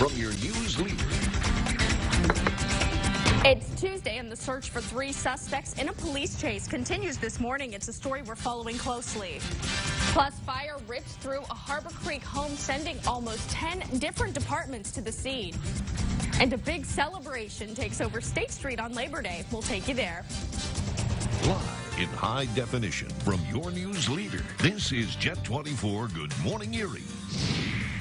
from your news leader. It's Tuesday, and the search for 3 suspects in a police chase continues this morning. It's a story we're following closely. Plus, fire ripped through a Harbor Creek home, sending almost 10 different departments to the scene. And a big celebration takes over State Street on Labor Day. We'll take you there. Live in high definition from your news leader, this is Jet 24 Good Morning Erie.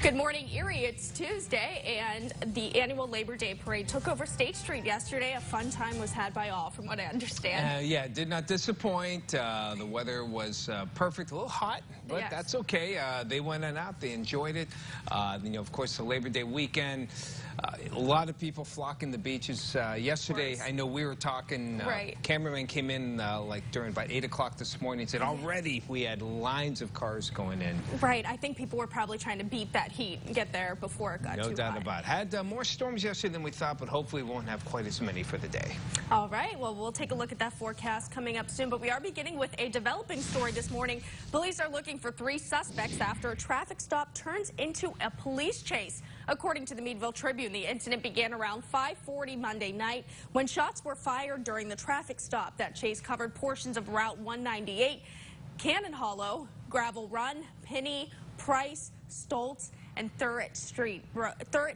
Good morning, Erie. It's Tuesday, and the annual Labor Day parade took over State Street yesterday. A fun time was had by all, from what I understand. Yeah, it did not disappoint. The weather was perfect, a little hot, but yes, that's okay. They went on out, they enjoyed it. Of course, the Labor Day weekend, a lot of people flocking the beaches. Yesterday, I know we were talking, cameraman came in like during about 8 o'clock this morning and said already we had lines of cars going in. Right, I think people were probably trying to beat that heat and get there before it got too hot. No doubt about it. Had more storms yesterday than we thought, but hopefully we won't have quite as many for the day. All right, well, we'll take a look at that forecast coming up soon, but we are beginning with a developing story this morning. Police are looking for 3 suspects after a traffic stop turns into a police chase. According to the Meadville Tribune, the incident began around 5:40 Monday night when shots were fired during the traffic stop. That chase covered portions of Route 198, Cannon Hollow, Gravel Run, Penny, Price, Stoltz, and Thurett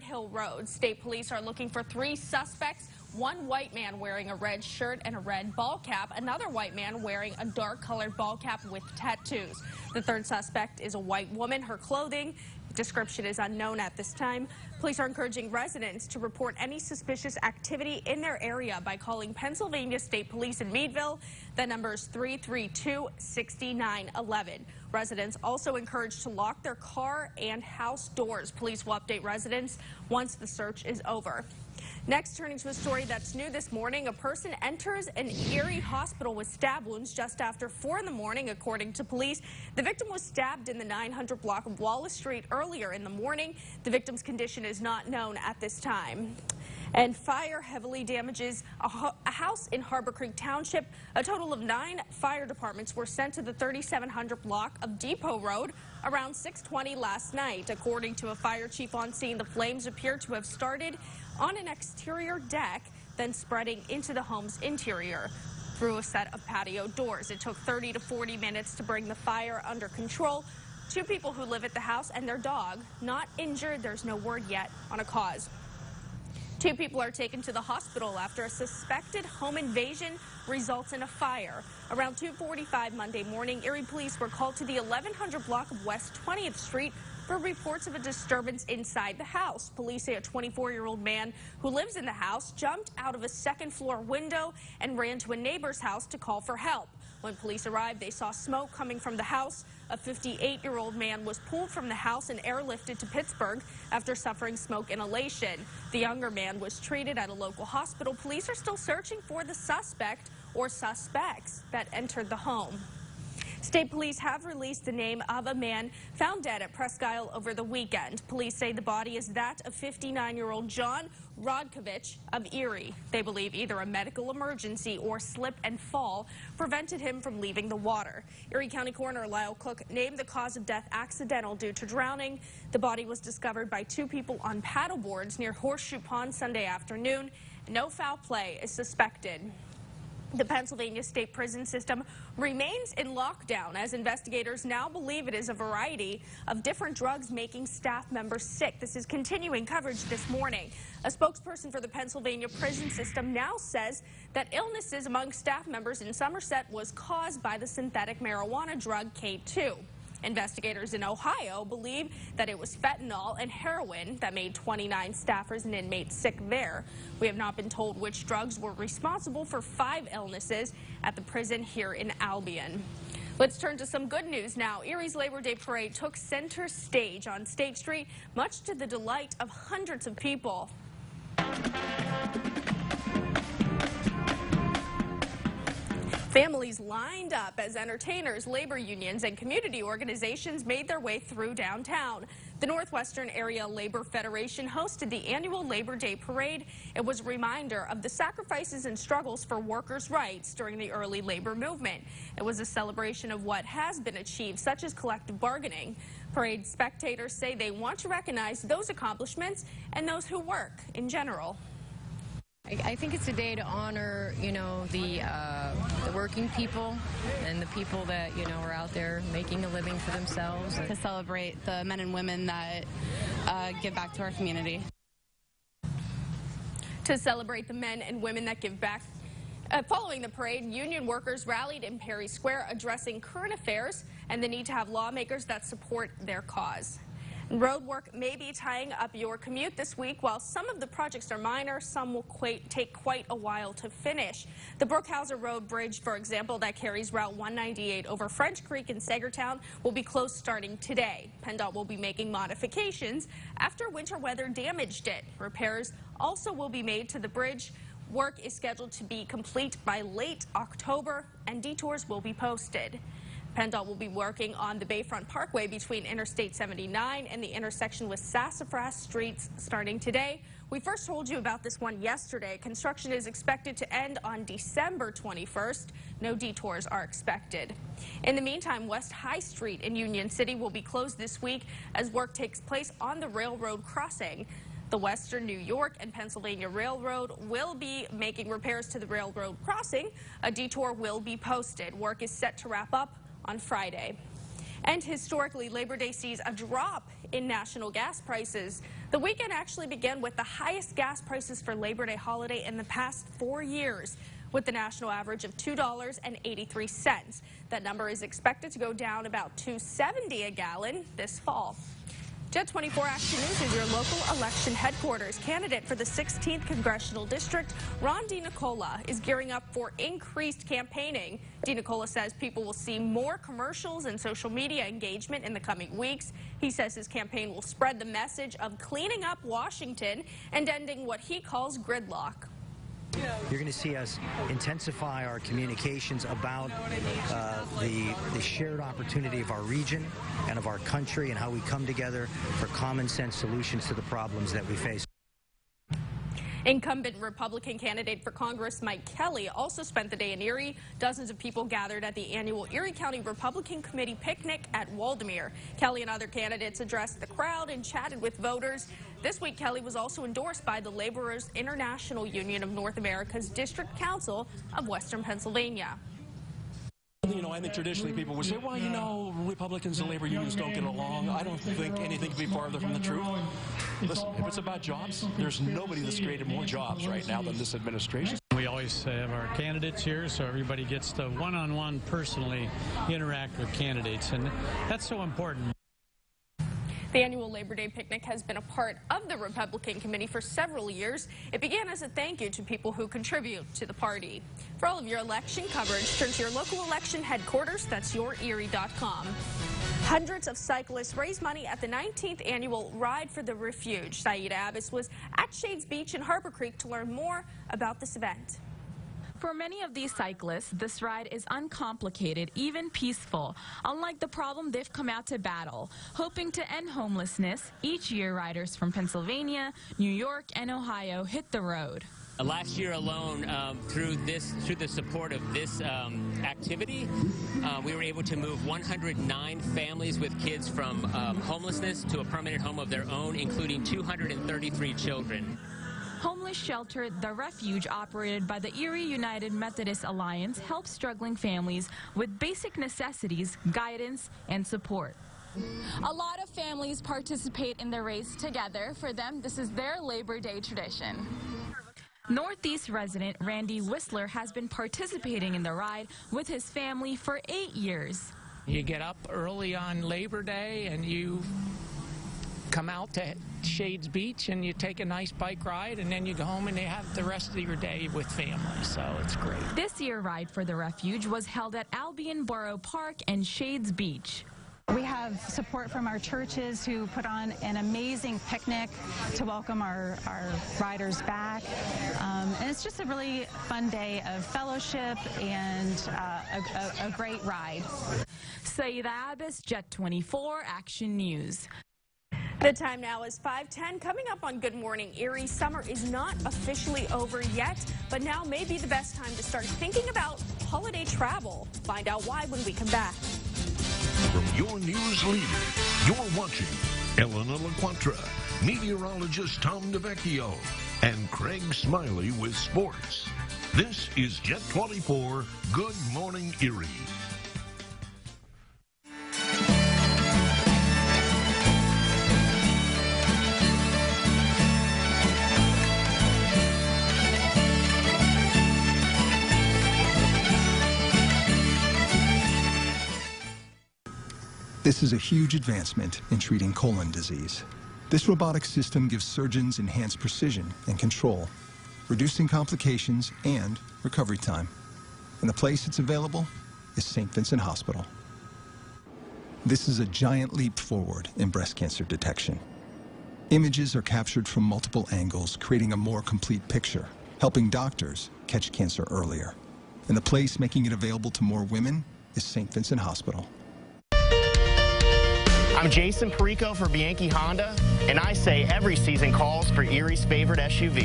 Hill Road. State police are looking for 3 suspects. One white man wearing a red shirt and a red ball cap. Another white man wearing a dark-colored ball cap with tattoos. The 3rd suspect is a white woman. Her clothing description is unknown at this time. Police are encouraging residents to report any suspicious activity in their area by calling Pennsylvania State Police in Meadville. The number is 332-6911. Residents also encouraged to lock their car and house doors. Police will update residents once the search is over. Next, turning to a story that's new this morning, a person enters an Erie hospital with stab wounds just after 4 in the morning, according to police. The victim was stabbed in the 900 block of Wallace Street earlier in the morning. The victim's condition is not known at this time. And fire heavily damages a house in Harbor Creek Township. A total of 9 fire departments were sent to the 3700 block of Depot Road around 6:20 last night. According to a fire chief on scene, the flames appear to have started on an exterior deck, then spreading into the home's interior through a set of patio doors. It took 30 to 40 minutes to bring the fire under control. 2 people who live at the house and their dog not injured. There's no word yet on a cause. 2 people are taken to the hospital after a suspected home invasion results in a fire. Around 2:45 Monday morning, Erie police were called to the 1100 block of West 20th Street for reports of a disturbance inside the house. Police say a 24-year-old man who lives in the house jumped out of a 2nd-floor window and ran to a neighbor's house to call for help. When police arrived, they saw smoke coming from the house. A 58-year-old man was pulled from the house and airlifted to Pittsburgh after suffering smoke inhalation. The younger man was treated at a local hospital. Police are still searching for the suspect or suspects that entered the home. State police have released the name of a man found dead at Presque Isle over the weekend. Police say the body is that of 59-year-old John Rodkovich of Erie. They believe either a medical emergency or slip and fall prevented him from leaving the water. Erie County Coroner Lyle Cook named the cause of death accidental due to drowning. The body was discovered by 2 people on paddleboards near Horseshoe Pond Sunday afternoon. No foul play is suspected. The Pennsylvania state prison system remains in lockdown as investigators now believe it is a variety of different drugs making staff members sick. This is continuing coverage this morning. A spokesperson for the Pennsylvania prison system now says that illnesses among staff members in Somerset was caused by the synthetic marijuana drug K2. Investigators in Ohio believe that it was fentanyl and heroin that made 29 staffers and inmates sick there. We have not been told which drugs were responsible for 5 illnesses at the prison here in Albion. Let's turn to some good news now. Erie's Labor Day parade took center stage on State Street, much to the delight of hundreds of people. Families lined up as entertainers, labor unions, and community organizations made their way through downtown. The Northwestern Area Labor Federation hosted the annual Labor Day Parade. It was a reminder of the sacrifices and struggles for workers' rights during the early labor movement. It was a celebration of what has been achieved, such as collective bargaining. Parade spectators say they want to recognize those accomplishments and those who work in general. I think it's a day to honor, the working people and the people that, are out there making a living for themselves. To celebrate the men and women that give back to our community. To celebrate the men and women that give back. Following the parade, union workers rallied in Perry Square addressing current affairs and the need to have lawmakers that support their cause. Road work may be tying up your commute this week. While some of the projects are minor, some will take quite a while to finish. The Brookhauser Road Bridge, for example, that carries Route 198 over French Creek in Sagertown, will be closed starting today. PennDOT will be making modifications after winter weather damaged it. Repairs also will be made to the bridge. Work is scheduled to be complete by late October, and detours will be posted. PennDOT will be working on the Bayfront Parkway between Interstate 79 and the intersection with Sassafras Streets starting today. We first told you about this one yesterday. Construction is expected to end on December 21st. No detours are expected. In the meantime, West High Street in Union City will be closed this week as work takes place on the railroad crossing. The Western New York and Pennsylvania Railroad will be making repairs to the railroad crossing. A detour will be posted. Work is set to wrap up on Friday. And historically, Labor Day sees a drop in national gas prices. The weekend actually began with the highest gas prices for Labor Day holiday in the past 4 years, with the national average of $2.83. That number is expected to go down about $2.70 a gallon this fall. Jet 24 Action News is your local election headquarters. Candidate for the 16th Congressional District, Ron DeNicola, is gearing up for increased campaigning. DeNicola says people will see more commercials and social media engagement in the coming weeks. He says his campaign will spread the message of cleaning up Washington and ending what he calls gridlock. You're going to see us intensify our communications about the shared opportunity of our region and of our country and how we come together for common sense solutions to the problems that we face. Incumbent Republican candidate for Congress Mike Kelly also spent the day in Erie. Dozens of people gathered at the annual Erie County Republican Committee picnic at Waldemere. Kelly and other candidates addressed the crowd and chatted with voters. This week, Kelly was also endorsed by the Laborers International Union of North America's District Council of Western Pennsylvania. I think traditionally people would say, well, Republicans and labor unions don't get along. I don't think anything could be farther from the truth. Listen, if it's about jobs, there's nobody that's created more jobs right now than this administration. We always have our candidates here, so everybody gets to one-on-one personally interact with candidates, and that's so important. The annual Labor Day picnic has been a part of the Republican committee for several years. It began as a thank you to people who contribute to the party. For all of your election coverage, turn to your local election headquarters. That's yourerie.com. Hundreds of cyclists raised money at the 19th annual Ride for the Refuge. Saeed Abbas was at Shades Beach in Harbor Creek to learn more about this event. For many of these cyclists, this ride is uncomplicated, even peaceful. Unlike the problem they've come out to battle. Hoping to end homelessness, each year riders from Pennsylvania, New York, and Ohio hit the road. Last year alone, through the support of this activity, we were able to move 109 families with kids from homelessness to a permanent home of their own, including 233 children. Homeless shelter The Refuge, operated by the Erie United Methodist Alliance, helps struggling families with basic necessities, guidance, and support. A lot of families participate in the race together. For them, this is their Labor Day tradition. Northeast resident Randy Whistler has been participating in the ride with his family for 8 years. You get up early on Labor Day and you come out to Shades Beach and you take a nice bike ride, and then you go home and you have the rest of your day with family, so it's great. This year, Ride for the Refuge was held at Albion Borough Park and Shades Beach. We have support from our churches who put on an amazing picnic to welcome our riders back. And it's just a really fun day of fellowship and a great ride. Saeed Abbas, Jet 24 Action News. The time now is 5:10. Coming up on Good Morning Erie, summer is not officially over yet, but now may be the best time to start thinking about holiday travel. Find out why when we come back. From your news leader, you're watching Elena LaQuatra, meteorologist Tom DeVecchio, and Craig Smiley with sports. This is Jet 24 Good Morning Erie. This is a huge advancement in treating colon disease. This robotic system gives surgeons enhanced precision and control, reducing complications and recovery time. And the place it's available is St. Vincent Hospital. This is a giant leap forward in breast cancer detection. Images are captured from multiple angles, creating a more complete picture, helping doctors catch cancer earlier. And the place making it available to more women is St. Vincent Hospital. I'm Jason Perico for Bianchi Honda, and I say every season calls for Erie's favorite SUV.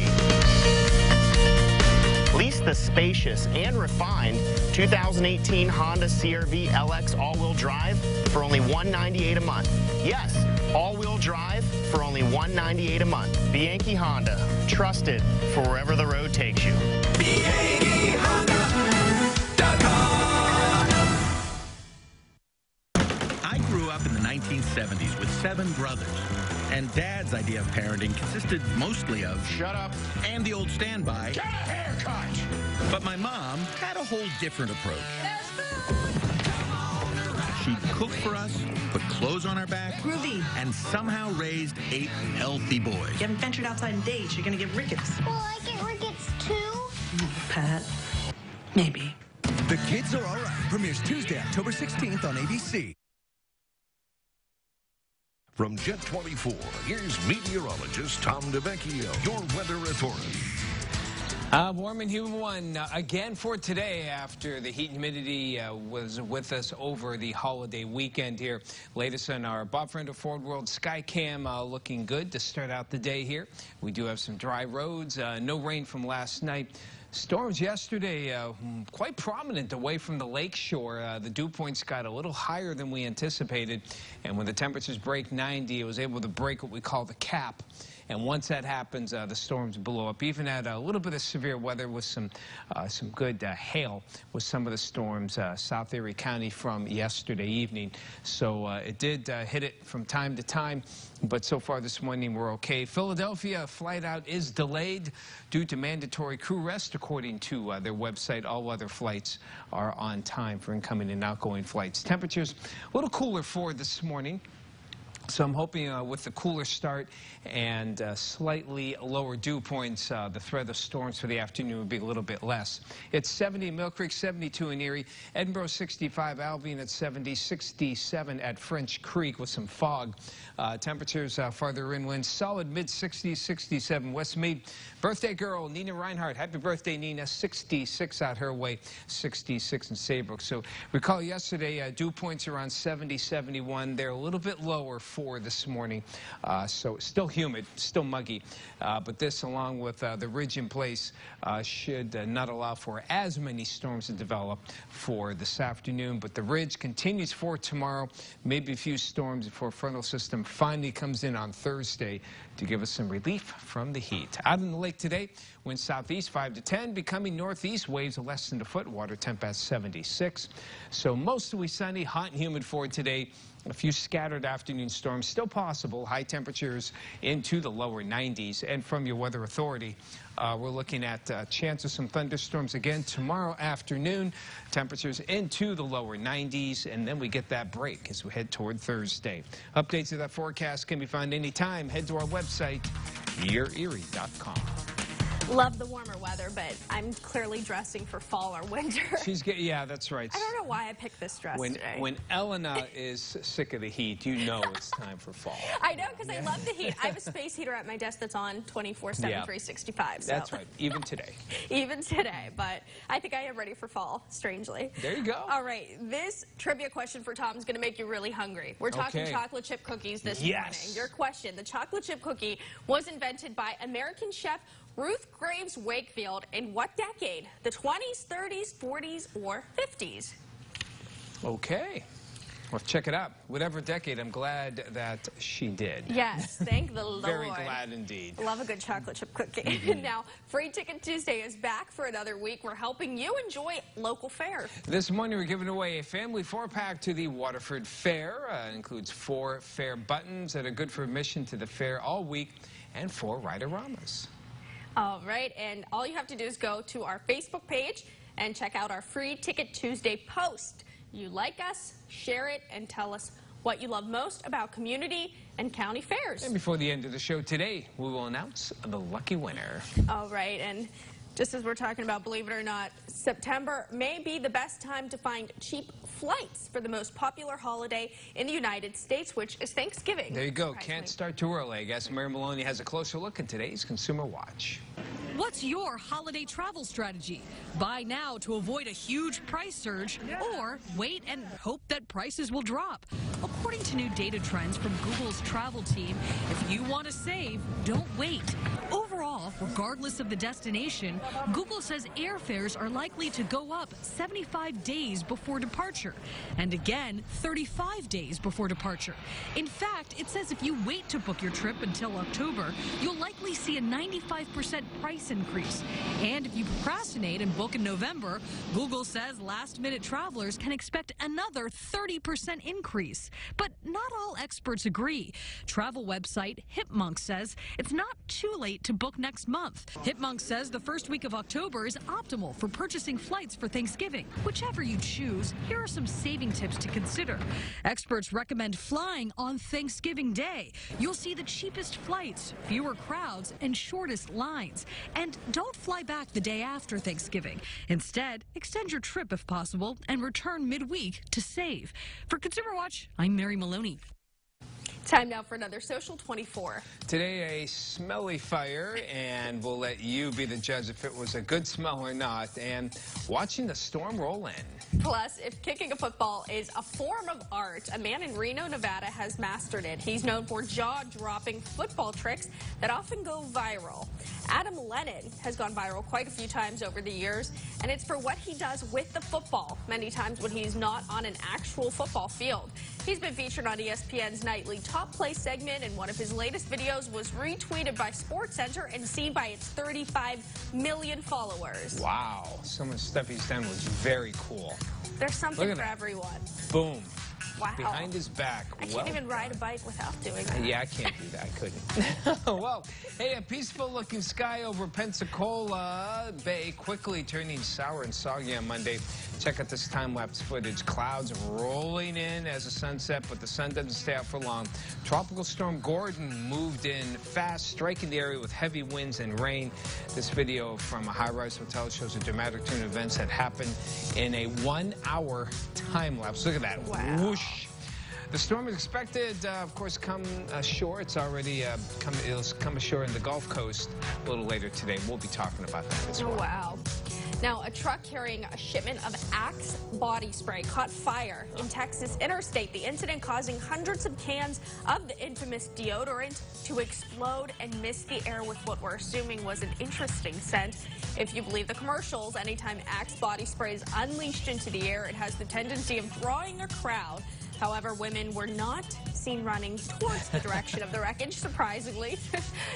Lease the spacious and refined 2018 Honda CR-V LX all-wheel drive for only $198 a month. Yes, all-wheel drive for only $198 a month. Bianchi Honda, trusted for wherever the road takes you. I grew up in the 1970s with 7 brothers, and Dad's idea of parenting consisted mostly of shut up and the old standby, get a haircut. But my mom had a whole different approach. She'd cook for us, put clothes on our back, groovy, and somehow raised 8 healthy boys. You haven't ventured outside and dates, you're gonna get rickets. Will I get rickets too? Pat, maybe. The Kids Are All Right premieres Tuesday, October 16th on ABC. From Jet 24, here's meteorologist Tom DeVecchio, your weather authority. Warm and humid one again for today after the heat and humidity was with us over the holiday weekend here. Latest on our Bob Frender Ford World Skycam looking good to start out the day here. We do have some dry roads, no rain from last night. Storms yesterday quite prominent away from the lake shore. The dew points got a little higher than we anticipated, and when the temperatures break 90, it was able to break what we call the cap. And once that happens, the storms blow up. Even had a little bit of severe weather with some good hail with some of the storms South Erie County from yesterday evening. So it did hit it from time to time, but so far this morning we're okay. Philadelphia flight out is delayed due to mandatory crew rest, according to their website. All other flights are on time for incoming and outgoing flights. Temperatures a little cooler for this morning. So I'm hoping with the cooler start and slightly lower dew points, the threat of storms for the afternoon will be a little bit less. It's 70 in Mill Creek, 72 in Erie, Edinburgh 65, Albion at 70, 67 at French Creek with some fog. Temperatures farther inland, solid mid-60s, 67 West Mead. Birthday girl Nina Reinhardt, happy birthday Nina, 66 out her way, 66 in Saybrook. So recall yesterday dew points around 70, 71. They're a little bit lower for this morning, so still humid, still muggy, but this along with the ridge in place should not allow for as many storms to develop for this afternoon. But the ridge continues for tomorrow, maybe a few storms before a frontal system finally comes in on Thursday to give us some relief from the heat. Out in the lake today, winds southeast 5 to 10, becoming northeast, waves of less than a foot, water temp at 76. So mostly sunny, hot and humid for today. A few scattered afternoon storms still possible, high temperatures into the lower 90s. And from your weather authority, we're looking at a chance of some thunderstorms again tomorrow afternoon. Temperatures into the lower 90s, and then we get that break as we head toward Thursday. Updates of that forecast can be found anytime. Head to our website, YourErie.com. Love the warmer weather, but I'm clearly dressing for fall or winter. Yeah, that's right. I don't know why I picked this dress today. When Elena is sick of the heat, you know it's time for fall. I know, because I love the heat. I have a space heater at my desk that's on 24/7, 365. So. That's right, even today. Even today, but I think I am ready for fall, strangely. There you go. All right, this trivia question for Tom is going to make you really hungry. We're talking chocolate chip cookies this morning. Your question, the chocolate chip cookie was invented by American chef Ruth Graves Wakefield in what decade? The 20s, 30s, 40s, or 50s? Okay. Well, check it out. Whatever decade, I'm glad that she did. Yes, thank the Lord. Very glad indeed. Love a good chocolate chip cookie. Now, Free Ticket Tuesday is back for another week. We're helping you enjoy local fare. This morning, we're giving away a family 4-pack to the Waterford Fair. It includes 4 fair buttons that are good for admission to the fair all week and 4 Ride-A-Ramas. All right, and all you have to do is go to our Facebook page and check out our Free Ticket Tuesday post. You like us, share it, and tell us what you love most about community and county fairs. And before the end of the show today, we will announce the lucky winner. All right, and just as we're talking about, believe it or not, September may be the best time to find cheap flights for the most popular holiday in the United States, which is Thanksgiving. There you go. Can't start too early. I guess Mary Maloney has a closer look at today's Consumer Watch. What's your holiday travel strategy? Buy now to avoid a huge price surge, or wait and hope that prices will drop. According to new data trends from Google's travel team, if you want to save, don't wait. Overall, regardless of the destination, Google says airfares are likely to go up 75 days before departure, and again 35 days before departure. In fact, it says if you wait to book your trip until October, you'll likely see a 95% price increase. And if you procrastinate and book in November, Google says last-minute travelers can expect another 30% increase. But not all experts agree. Travel website Hipmunk says it's not too late to book next month. Hipmunk says the first week of October is optimal for purchasing flights for Thanksgiving. Whichever you choose, here are some saving tips to consider. Experts recommend flying on Thanksgiving Day. You'll see the cheapest flights, fewer crowds, and shortest lines. And don't fly back the day after Thanksgiving. Instead, extend your trip if possible and return midweek to save. For Consumer Watch, I'm Mary Maloney. Time now for another Social 24. Today, a smelly fire, and we'll let you be the judge if it was a good smell or not. And watching the storm roll in. Plus, if kicking a football is a form of art, a man in Reno, Nevada has mastered it. He's known for jaw-dropping football tricks that often go viral. Adam Lennon has gone viral quite a few times over the years, and it's for what he does with the football, many times when he's not on an actual football field. He's been featured on ESPN's nightly Top Play segment, and one of his latest videos was retweeted by SportsCenter and seen by its 35 million followers. Wow, some of the stuff he's done was very cool. There's something for everyone. Boom. Wow. Behind his back. I can't even ride a bike without doing that. Yeah, I can't do that. I couldn't. Well, hey, a peaceful-looking sky over Pensacola Bay quickly turning sour and soggy on Monday. Check out this time-lapse footage. Clouds rolling in as the sun set, but the sun doesn't stay out for long. Tropical storm Gordon moved in fast, striking the area with heavy winds and rain. This video from a high-rise hotel shows a dramatic turn of events that happened in a 1-hour time-lapse. Look at that. Wow. Whoosh. The storm is expected, of course, come ashore. It's already it'll come ashore in the Gulf Coast a little later today. We'll be talking about that as well. Oh, wow. Now, a truck carrying a shipment of Axe body spray caught fire in Texas interstate. The incident causing hundreds of cans of the infamous deodorant to explode and miss the air with what we're assuming was an interesting scent. If you believe the commercials, anytime Axe body spray is unleashed into the air, it has the tendency of drawing a crowd. However, women were not seen running towards the direction of the wreckage, surprisingly.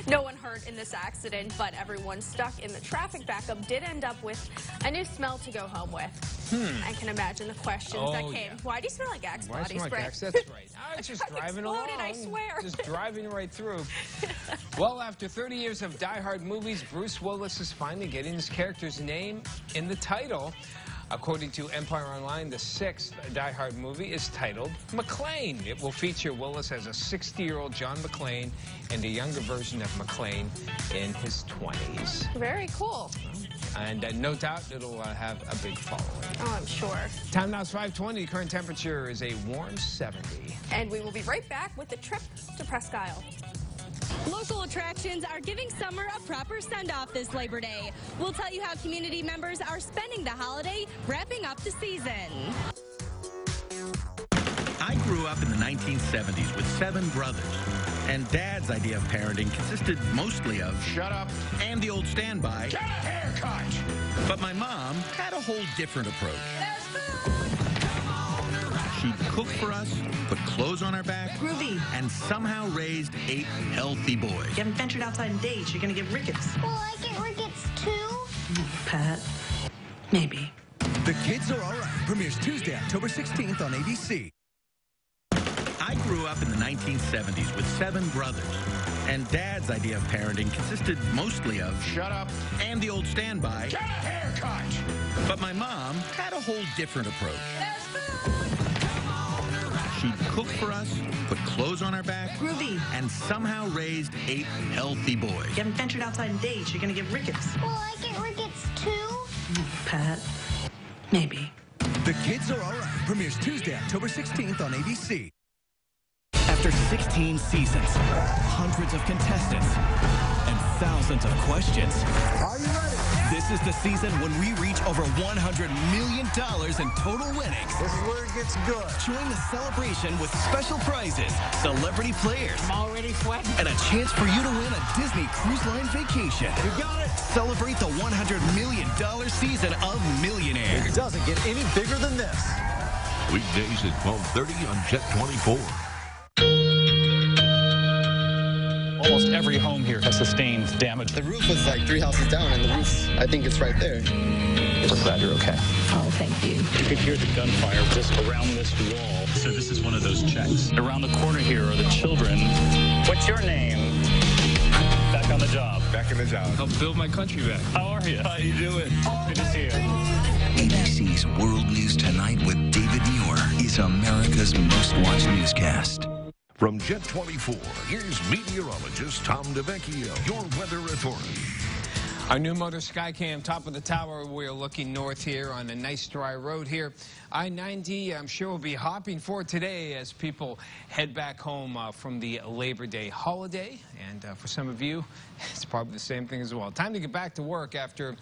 No one hurt in this accident, but everyone stuck in the traffic backup did end up with a new smell to go home with. I can imagine the questions that came. Yeah. Why do you smell like Axe body spray? Like Axe? That's right. I was just driving along. I swear. Just driving right through. Well, after 30 years of Die Hard movies, Bruce Willis is finally getting his character's name in the title. According to Empire Online, the 6th Die Hard movie is titled McClane. It will feature Willis as a 60-year-old John McClane and a younger version of McClane in his 20s. Very cool. And no doubt it'll have a big following. Oh, I'm sure. Time now is 5:20. The current temperature is a warm 70. And we will be right back with the trip to Presque Isle. Local attractions are giving summer a proper send-off this Labor Day. We'll tell you how community members are spending the holiday, wrapping up the season. I grew up in the 1970s with 7 brothers, and Dad's idea of parenting consisted mostly of shut up and the old standby, get a haircut. But my mom had a whole different approach. She'd cook for us, put clothes on our back, Groovy, and somehow raised 8 healthy boys. You haven't ventured outside and dates, you're gonna get rickets. Will I get rickets too? Pat, maybe. The Kids Are All Right premieres Tuesday, October 16th on ABC. I grew up in the 1970s with 7 brothers, and Dad's idea of parenting consisted mostly of shut up and the old standby, get a haircut. But my mom had a whole different approach. She'd cook for us, put clothes on our back, Groovy, and somehow raised 8 healthy boys. You haven't ventured outside and dates, you're gonna get rickets. Will I get rickets too? Pat, maybe. The Kids Are All Right premieres Tuesday, October 16th on ABC. After 16 seasons, hundreds of contestants, and thousands of questions. Are you ready? This is the season when we reach over $100 million in total winnings. This is where it gets good. Join the celebration with special prizes, celebrity players, I'm already sweating, and a chance for you to win a Disney Cruise Line vacation. You got it. Celebrate the $100 million season of Millionaire. It doesn't get any bigger than this. Weekdays at 12:30 on Jet 24. Almost every home here has sustained damage. The roof was like 3 houses down, and the roof, I think it's right there. We're glad you're okay. Oh, thank you. You could hear the gunfire just around this wall. So this is one of those checks. Around the corner here are the children. What's your name? Back on the job. Back in the job. Help build my country back. How are you? How you doing? Good to see you. ABC's World News Tonight with David Muir is America's most watched newscast. From Jet 24, here's meteorologist Tom DeVecchio, your weather authority. Our new motor Skycam, top of the tower. We're looking north here on a nice dry road here. I-90, I'm sure, will be hopping for today as people head back home from the Labor Day holiday. And for some of you, it's probably the same thing as well. Time to get back to work after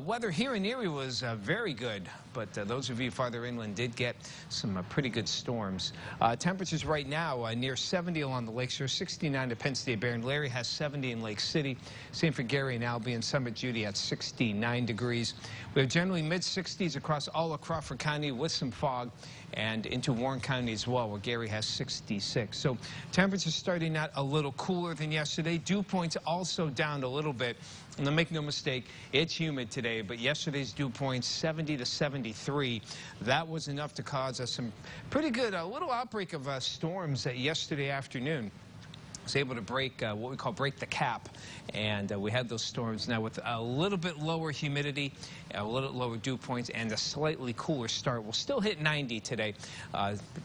weather here in Erie was very good. But those of you farther inland did get some pretty good storms. Temperatures right now near 70 along the lakeshore, 69 at Penn State Barron. Larry has 70 in Lake City. Same for Gary and Albion. Summit Judy at 69 degrees. We have generally mid-60s across all of Crawford County with some fog, and into Warren County as well, where Gary has 66. So temperatures starting out a little cooler than yesterday. Dew points also down a little bit. And make no mistake, it's humid today, but yesterday's dew points 70 to 73. That was enough to cause us some pretty good, a little outbreak of storms yesterday afternoon. Was able to break what we call break the cap, and we had those storms now with a little bit lower humidity, a little lower dew points, and a slightly cooler start. We'll still hit 90 today.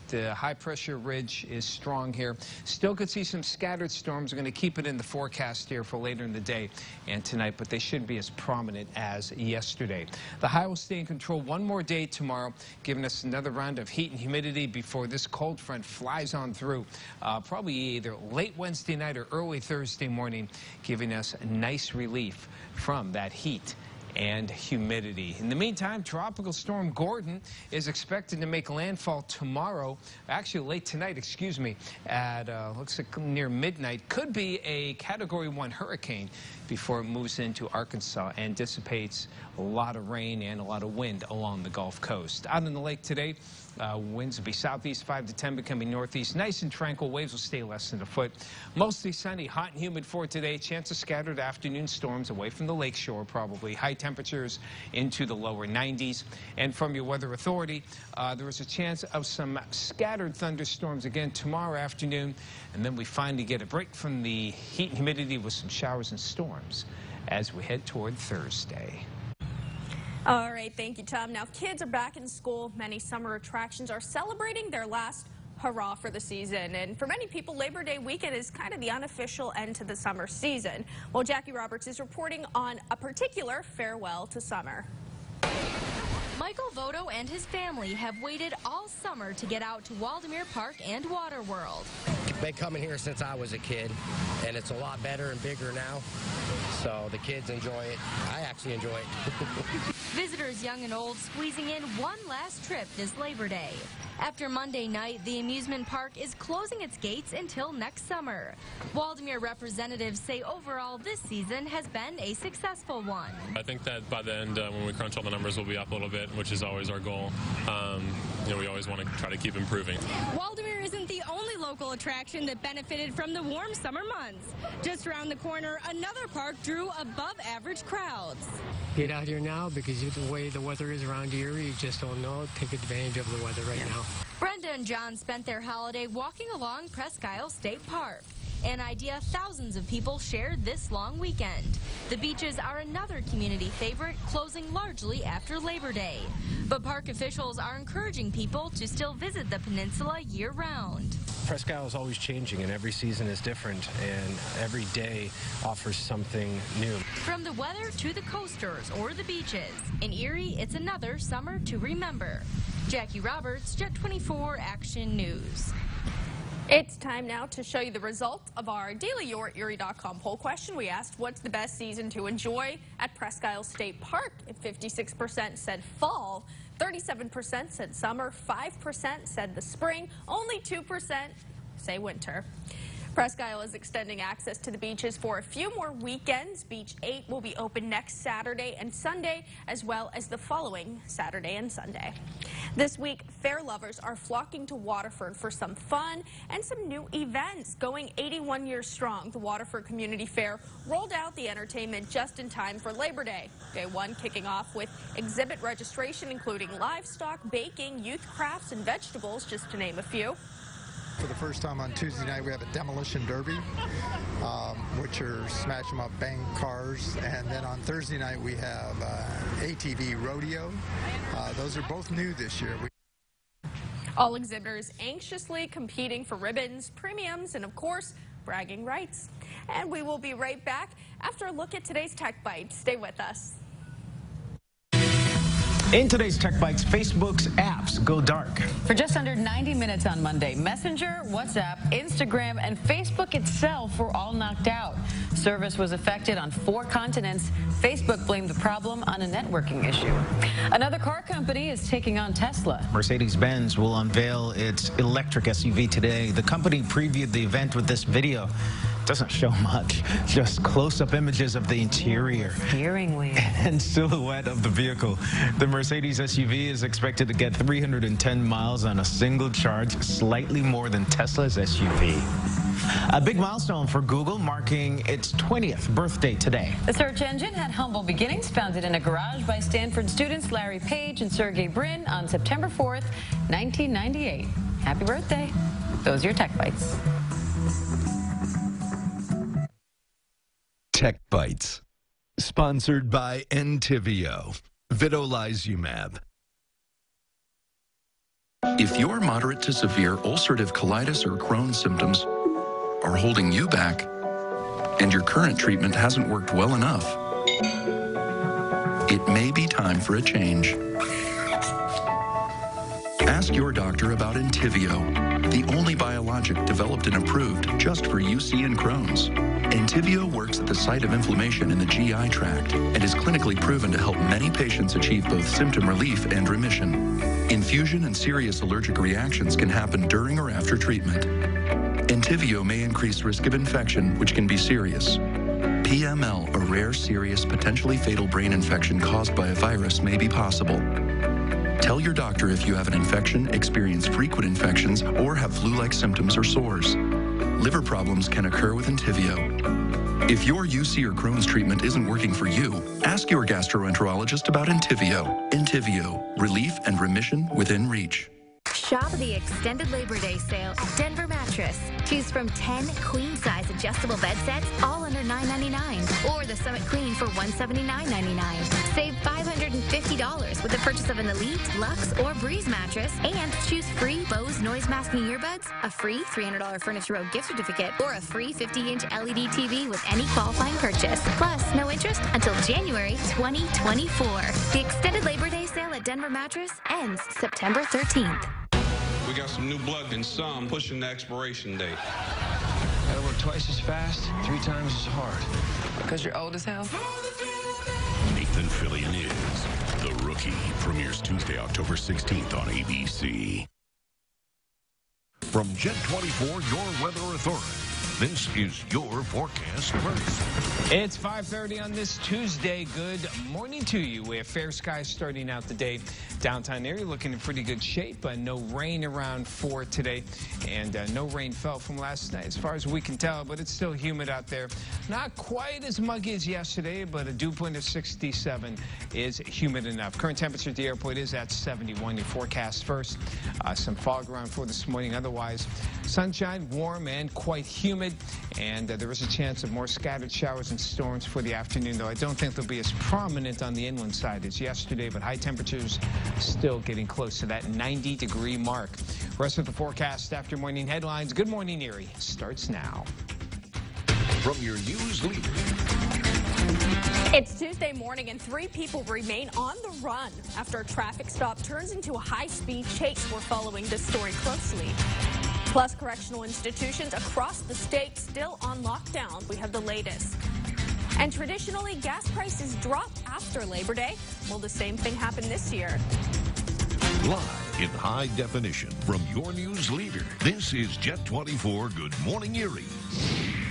The high pressure ridge is strong here. Still could see some scattered storms. We're going to keep it in the forecast here for later in the day and tonight, but they shouldn't be as prominent as yesterday. The high will stay in control one more day tomorrow, giving us another round of heat and humidity before this cold front flies on through. Probably either late Wednesday night or early Thursday morning, giving us nice relief from that heat and humidity. In the meantime, Tropical Storm Gordon is expected to make landfall tomorrow, actually late tonight, excuse me, at looks like near midnight. Could be a Category 1 hurricane before it moves into Arkansas and dissipates a lot of rain and a lot of wind along the Gulf Coast. Out in the lake today, winds will be southeast 5 to 10, becoming northeast. Nice and tranquil. Waves will stay less than a foot. Mostly sunny, hot and humid for today. Chance of scattered afternoon storms away from the lakeshore, probably. High temperatures into the lower 90s. And from your weather authority, there is a chance of some scattered thunderstorms again tomorrow afternoon. And then we finally get a break from the heat and humidity with some showers and storms as we head toward Thursday. All right, thank you, Tom. Now, kids are back in school. Many summer attractions are celebrating their last hurrah for the season. And for many people, Labor Day weekend is kind of the unofficial end to the summer season. Well, Jackie Roberts is reporting on a particular farewell to summer. Michael Voto and his family have waited all summer to get out to Waldemere Park and Water World. Been coming here since I was a kid, and it's a lot better and bigger now. So the kids enjoy it. I actually enjoy it. Visitors young and old squeezing in one last trip this Labor Day. After Monday night, the amusement park is closing its gates until next summer. Waldemere representatives say overall this season has been a successful one. I think that by the end, when we crunch all the numbers, we'll be up a little bit, which is always our goal. We always want to try to keep improving. Waldemere isn't the only local attraction that benefited from the warm summer months. Just around the corner, another park drew above average crowds. Get out here now because of the way the weather is around Erie, you just don't know. Take advantage of the weather right now. Brenda and John spent their holiday walking along Presque Isle State Park. An idea thousands of people shared this long weekend. The beaches are another community favorite, closing largely after Labor Day. But park officials are encouraging people to still visit the peninsula year-round. Presque Isle is always changing, and every season is different, and every day offers something new. From the weather to the coasters or the beaches, in Erie, it's another summer to remember. Jackie Roberts, Jet 24 Action News. It's time now to show you the results of our daily YourErie.com poll question. We asked, what's the best season to enjoy at Presque Isle State Park? 56% said fall, 37% said summer, 5% said the spring, only 2% say winter. Presque Isle is extending access to the beaches for a few more weekends. Beach 8 will be open next Saturday and Sunday, as well as the following Saturday and Sunday. This week, fair lovers are flocking to Waterford for some fun and some new events. Going 81 years strong, the Waterford Community Fair rolled out the entertainment just in time for Labor Day. Day 1 kicking off with exhibit registration, including livestock, baking, youth crafts, and vegetables, just to name a few. For the first time on Tuesday night, we have a demolition derby, which are smash 'em up, bang cars. And then on Thursday night, we have ATV rodeo. Those are both new this year. All exhibitors anxiously competing for ribbons, premiums, and of course, bragging rights. And we will be right back after a look at today's Tech Bites. Stay with us. In today's Tech Bites, Facebook's apps go dark. For just under 90 minutes on Monday, Messenger, WhatsApp, Instagram, and Facebook itself were all knocked out. Service was affected on 4 continents. Facebook blamed the problem on a networking issue. Another car company is taking on Tesla. Mercedes-Benz will unveil its electric SUV today. The company previewed the event with this video. Doesn't show much, just close-up images of the interior and silhouette of the vehicle. The Mercedes SUV is expected to get 310 miles on a single charge, slightly more than Tesla's SUV. A big milestone for Google, marking its 20th birthday today. The search engine had humble beginnings, founded in a garage by Stanford students Larry Page and Sergey Brin on September 4th, 1998. Happy birthday. Those are your Tech Bites. Tech Bites, sponsored by Entyvio, Vitolizumab. If your moderate to severe ulcerative colitis or Crohn's symptoms are holding you back and your current treatment hasn't worked well enough, it may be time for a change. Ask your doctor about Entyvio, the only biologic developed and approved just for UC and Crohn's. Entyvio works at the site of inflammation in the GI tract and is clinically proven to help many patients achieve both symptom relief and remission. Infusion and serious allergic reactions can happen during or after treatment. Entyvio may increase risk of infection, which can be serious. PML, a rare, serious, potentially fatal brain infection caused by a virus, may be possible. Tell your doctor if you have an infection, experience frequent infections, or have flu-like symptoms or sores. Liver problems can occur with Entyvio. If your UC or Crohn's treatment isn't working for you, ask your gastroenterologist about Entyvio. Entyvio, relief and remission within reach. Shop the extended Labor Day sale at Denver Mattress. Choose from 10 queen-size adjustable bed sets, all under $9.99. Or the Summit Queen for $179.99. Save $550 with the purchase of an Elite, Luxe, or Breeze mattress, and choose free Bose noise masking earbuds, a free $300 Furniture Row gift certificate, or a free 50-inch LED TV with any qualifying purchase. Plus, no interest until January 2024. The extended Labor Day sale at Denver Mattress ends September 13th. We got some new blood and some pushing the expiration date. Gotta work twice as fast, 3 times as hard. Because you're old as hell? Nathan Fillion is The Rookie. Premieres Tuesday, October 16th on ABC. From Jet 24, your weather authority. This is your forecast first. It's 5:30 on this Tuesday. Good morning to you. We have fair skies starting out the day. Downtown Erie looking in pretty good shape. No rain around 4 today, and no rain fell from last night as far as we can tell, but it's still humid out there. Not quite as muggy as yesterday, but a dew point of 67 is humid enough. Current temperature at the airport is at 71. Your forecast first. Some fog around for this morning. Otherwise, sunshine, warm, and quite humid. And there is a chance of more scattered showers and storms for the afternoon, though I don't think they'll be as prominent on the inland side as yesterday, but high temperatures still getting close to that 90-degree mark. Rest of the forecast after morning headlines. Good Morning Erie starts now. From your news leader. It's Tuesday morning, and 3 people remain on the run after a traffic stop turns into a high-speed chase. We're following this story closely. Plus, correctional institutions across the state still on lockdown. We have the latest. And traditionally, gas prices drop after Labor Day. Will the same thing happen this year? Live in high definition from your news leader, this is Jet 24 Good Morning Erie.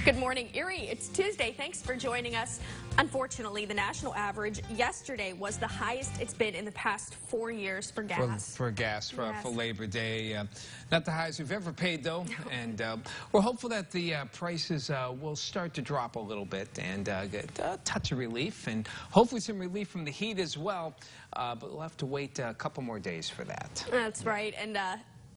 Good morning, Erie. It's Tuesday. Thanks for joining us. Unfortunately, the national average yesterday was the highest it's been in the past 4 years for gas. For Labor Day. Not the highest we've ever paid, though. No. And we're hopeful that the prices will start to drop a little bit and get a touch of relief, and hopefully some relief from the heat as well. But we'll have to wait a couple more days for that. That's right. And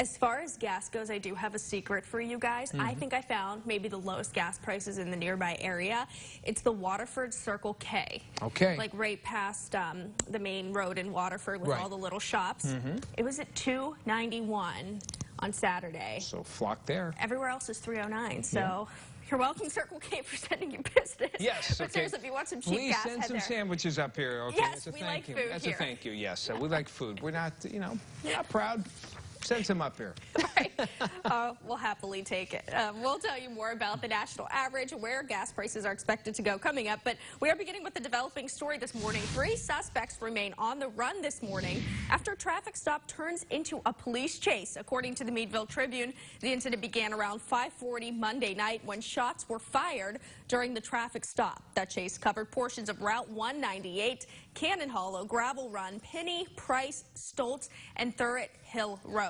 as far as gas goes, I do have a secret for you guys. I think I found maybe the lowest gas prices in the nearby area. It's the Waterford Circle K. Okay. Like right past the main road in Waterford with all the little shops. It was at $2.91 on Saturday. So flock there. Everywhere else is $3.09. So you're welcome, Circle K, for sending you business. Yes. But seriously, if you want some cheap Please gas, send some sandwiches up here. Okay. Yes, we like food here. That's a thank you. Yes, we like food. We're not, we're not proud. Send some up here. Right. We'll happily take it. We'll tell you more about the national average, where gas prices are expected to go coming up. But we are beginning with the developing story this morning. 3 suspects remain on the run this morning after a traffic stop turns into a police chase. According to the Meadville Tribune, the incident began around 5:40 Monday night when shots were fired during the traffic stop. That chase covered portions of Route 198, Cannon Hollow, Gravel Run, Penny, Price, Stoltz, and Thurett Hill roads.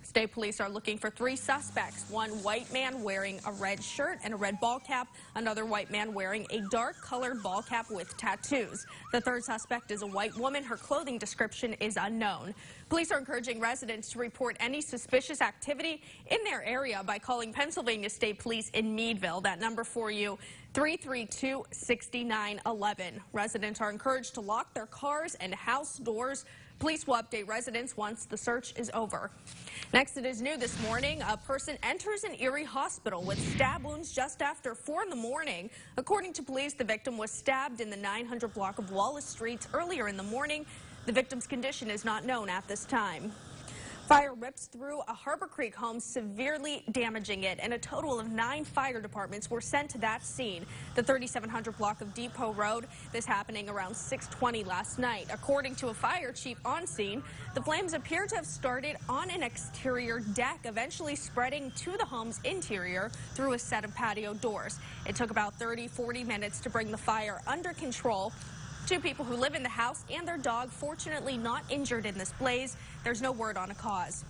State police are looking for 3 suspects, one white man wearing a red shirt and a red ball cap, another white man wearing a dark colored ball cap with tattoos. The 3rd suspect is a white woman. Her clothing description is unknown. Police are encouraging residents to report any suspicious activity in their area by calling Pennsylvania State Police in Meadville. That number for you, 332-6911. Residents are encouraged to lock their cars and house doors. Police will update residents once the search is over. Next, it is new this morning. A person enters an Erie hospital with stab wounds just after 4 in the morning. According to police, the victim was stabbed in the 900 block of Wallace Street earlier in the morning. The victim's condition is not known at this time. Fire rips through a Harbor Creek home, severely damaging it, and a total of 9 fire departments were sent to that scene. The 3700 block of Depot Road, this happening around 6:20 last night. According to a fire chief on scene, the flames appear to have started on an exterior deck, eventually spreading to the home's interior through a set of patio doors. It took about 30-40 minutes to bring the fire under control. 2 people who live in the house and their dog, fortunately not injured in this blaze. There's no word on a cause.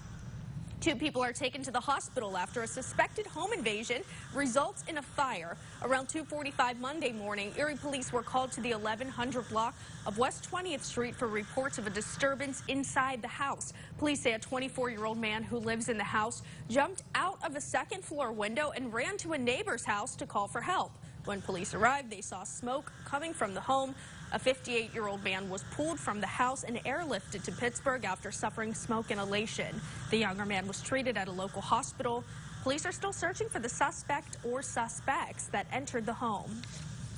2 people are taken to the hospital after a suspected home invasion results in a fire. Around 2:45 Monday morning, Erie police were called to the 1100 block of West 20th Street for reports of a disturbance inside the house. Police say a 24-year-old man who lives in the house jumped out of a 2nd-floor window and ran to a neighbor's house to call for help. When police arrived, they saw smoke coming from the home. A 58-year-old man was pulled from the house and airlifted to Pittsburgh after suffering smoke inhalation. The younger man was treated at a local hospital. Police are still searching for the suspect or suspects that entered the home.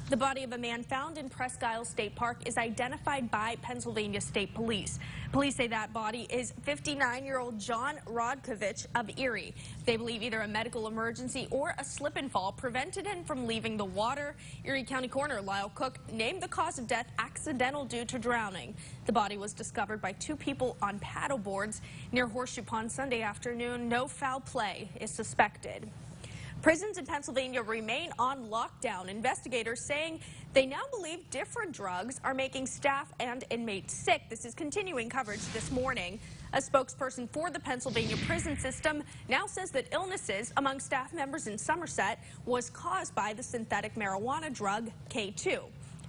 The body of a man found in Presque Isle State Park is identified by Pennsylvania State Police. Police say that body is 59-year-old John Rodkovich of Erie. They believe either a medical emergency or a slip and fall prevented him from leaving the water. Erie County Coroner Lyle Cook named the cause of death accidental due to drowning. The body was discovered by two people on paddle boards near Horseshoe Pond Sunday afternoon. No foul play is suspected. Prisons in Pennsylvania remain on lockdown. Investigators saying they now believe different drugs are making staff and inmates sick. This is continuing coverage this morning. A spokesperson for the Pennsylvania prison system now says that illnesses among staff members in Somerset was caused by the synthetic marijuana drug K2.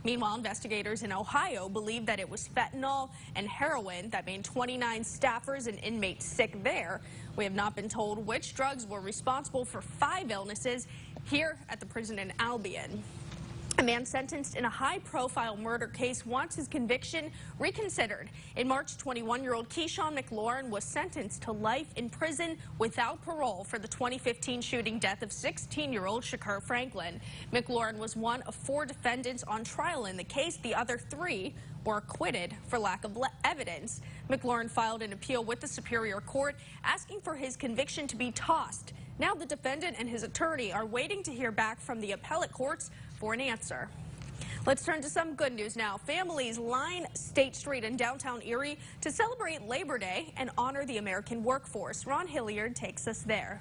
Meanwhile, investigators in Ohio believe that it was fentanyl and heroin that made 29 staffers and inmates sick there. We have not been told which drugs were responsible for 5 illnesses here at the prison in Albion. A man sentenced in a high-profile murder case wants his conviction reconsidered. In March, 21-year-old Keyshawn McLaurin was sentenced to life in prison without parole for the 2015 shooting death of 16-year-old Shakur Franklin. McLaurin was one of 4 defendants on trial in the case. The other 3 were acquitted for lack of evidence. McLaurin filed an appeal with the Superior Court asking for his conviction to be tossed. Now the defendant and his attorney are waiting to hear back from the appellate courts for an answer. Let's turn to some good news now. Families line State Street in downtown Erie to celebrate Labor Day and honor the American workforce. Ron Hilliard takes us there.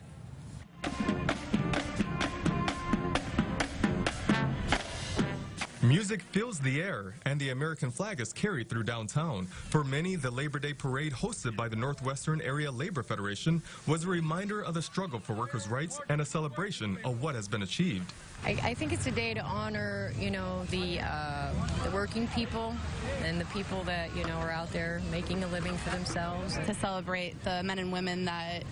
Music fills the air, and the American flag is carried through downtown. For many, the Labor Day parade hosted by the Northwestern Area Labor Federation was a reminder of the struggle for workers' rights and a celebration of what has been achieved. I think it's a day to honor, the working people and the people that, are out there making a living for themselves. To celebrate the men and women that